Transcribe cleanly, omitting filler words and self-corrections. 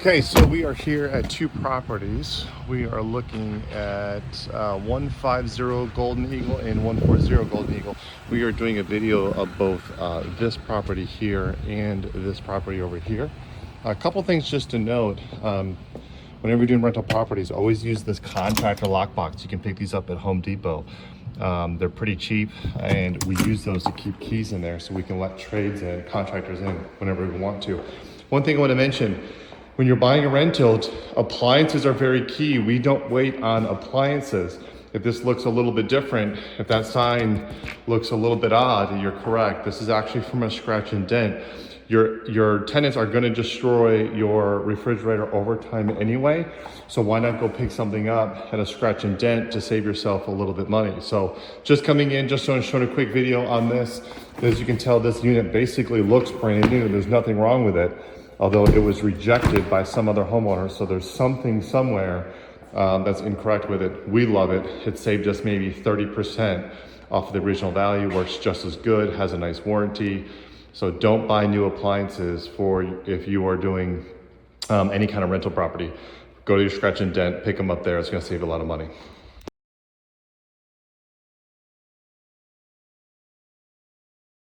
Okay, so we are here at two properties. We are looking at 150 Golden Eagle and 140 Golden Eagle. We are doing a video of both this property here and this property over here. A couple things just to note. Whenever you're doing rental properties, always use this contractor lockbox. You can pick these up at Home Depot. They're pretty cheap, and we use those to keep keys in there so we can let trades and contractors in whenever we want to. One thing I want to mention, when you're buying a rental, appliances are very key. We don't wait on appliances. If this looks a little bit different, if that sign looks a little bit odd, you're correct. This is actually from a scratch and dent. Your tenants are gonna destroy your refrigerator over time anyway, so why not go pick something up at a scratch and dent to save yourself a little bit money. So just coming in, just showing a quick video on this. As you can tell, this unit basically looks brand new. There's nothing wrong with it, although it was rejected by some other homeowner. So there's something somewhere that's incorrect with it. We love it. It saved us maybe 30% off of the original value, works just as good, has a nice warranty. So don't buy new appliances if you are doing any kind of rental property. Go to your scratch and dent, pick them up there. It's gonna save a lot of money.